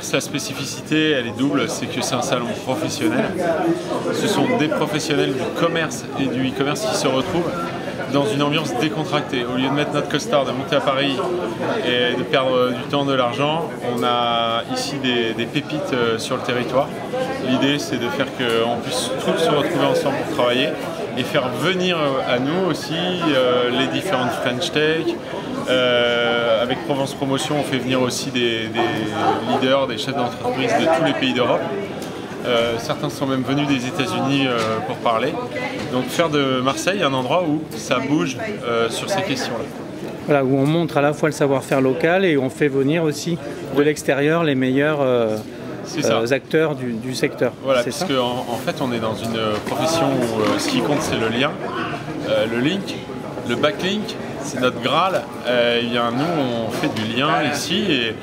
Commerce, la spécificité, elle est double, c'est que c'est un salon professionnel. Ce sont des professionnels du commerce et du e-commerce qui se retrouvent dans une ambiance décontractée. Au lieu de mettre notre costard, de monter à Paris et de perdre du temps, de l'argent, on a ici des pépites sur le territoire. L'idée, c'est de faire qu'on puisse tous se retrouver ensemble pour travailler et faire venir à nous aussi les différentes French Tech. Avec Provence Promotion, on fait venir aussi des leaders, des chefs d'entreprise de tous les pays d'Europe. Certains sont même venus des États-Unis pour parler. Donc faire de Marseille un endroit où ça bouge sur ces questions-là. Voilà, où on montre à la fois le savoir-faire local et on fait venir aussi de l'extérieur les meilleurs acteurs du secteur. Voilà, parce qu'en fait on est dans une profession où ce qui compte c'est le lien, le link, le backlink, c'est notre Graal. Nous on fait du lien ici et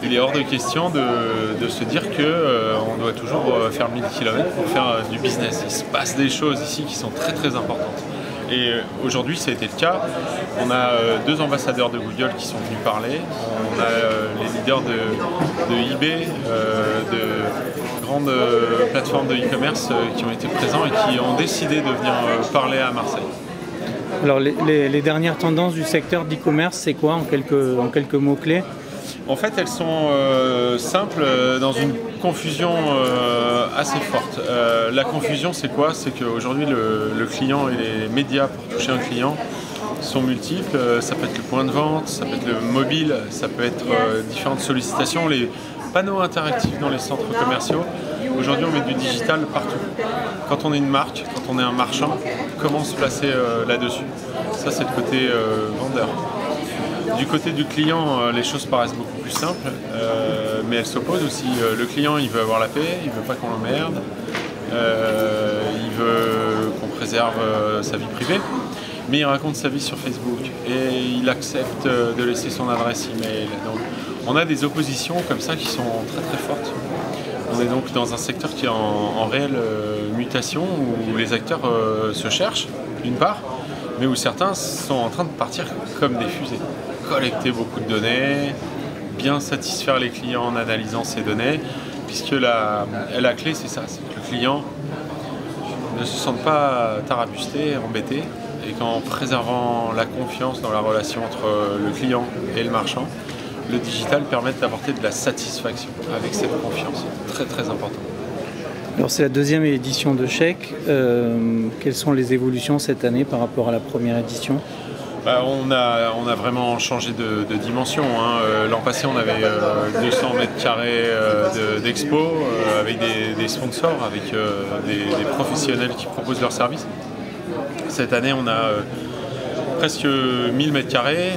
il est hors de question de se dire qu'on doit toujours faire 1000 km pour faire du business. Il se passe des choses ici qui sont très très importantes. Et aujourd'hui, ça a été le cas. On a 2 ambassadeurs de Google qui sont venus parler. On a les leaders de eBay, de grandes plateformes de e-commerce qui ont été présents et qui ont décidé de venir parler à Marseille. Alors, les dernières tendances du secteur d'e-commerce, c'est quoi en quelques mots-clés ? En fait, elles sont simples dans une confusion assez forte. La confusion, c'est quoi? C'est qu'aujourd'hui, le client et les médias pour toucher un client sont multiples. Ça peut être le point de vente, ça peut être le mobile, ça peut être différentes sollicitations, les panneaux interactifs dans les centres commerciaux. Aujourd'hui, on met du digital partout. Quand on est une marque, quand on est un marchand, comment se placer là-dessus? Ça, c'est le côté vendeur. Du côté du client, les choses paraissent beaucoup plus simples, mais elles s'opposent aussi. Le client, il veut avoir la paix, il veut pas qu'on l'emmerde, il veut qu'on préserve sa vie privée, mais il raconte sa vie sur Facebook et il accepte de laisser son adresse email. Donc, on a des oppositions comme ça qui sont très très fortes. On est donc dans un secteur qui est en réelle mutation, où les acteurs se cherchent, d'une part, mais où certains sont en train de partir comme des fusées. Collecter beaucoup de données, bien satisfaire les clients en analysant ces données, puisque la clé c'est ça, c'est que le client ne se sente pas tarabusté, embêté, et qu'en préservant la confiance dans la relation entre le client et le marchand, le digital permet d'apporter de la satisfaction avec cette confiance, très très important. Alors c'est la 2e édition de Chèque. Quelles sont les évolutions cette année par rapport à la première édition? On a vraiment changé de dimension. L'an passé, on avait 200 mètres carrés d'expo avec des sponsors, avec des professionnels qui proposent leurs services. Cette année, on a presque 1000 mètres carrés.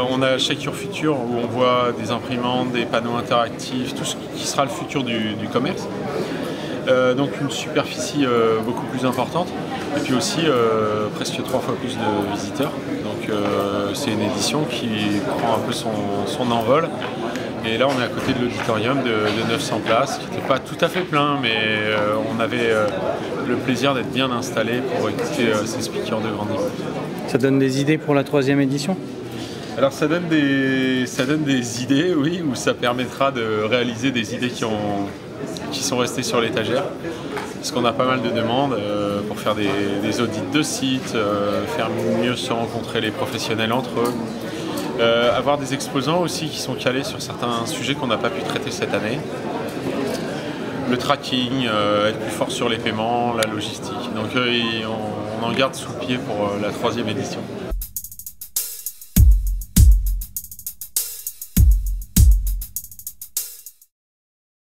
On a Check Your Future où on voit des imprimantes, des panneaux interactifs, tout ce qui sera le futur du commerce. Donc une superficie beaucoup plus importante et puis aussi presque 3 fois plus de visiteurs. Donc c'est une édition qui prend un peu son envol. Et là on est à côté de l'auditorium de 900 places, qui n'était pas tout à fait plein, mais on avait le plaisir d'être bien installé pour écouter ces speakers de grand niveau. Ça donne des idées pour la 3e édition? Alors ça donne des idées, oui, où ça permettra de réaliser des idées qui sont restées sur l'étagère. Parce qu'on a pas mal de demandes pour faire des audits de sites, faire mieux se rencontrer les professionnels entre eux. Avoir des exposants aussi qui sont calés sur certains sujets qu'on n'a pas pu traiter cette année. Le tracking, être plus fort sur les paiements, la logistique. Donc on en garde sous le pied pour la 3e édition.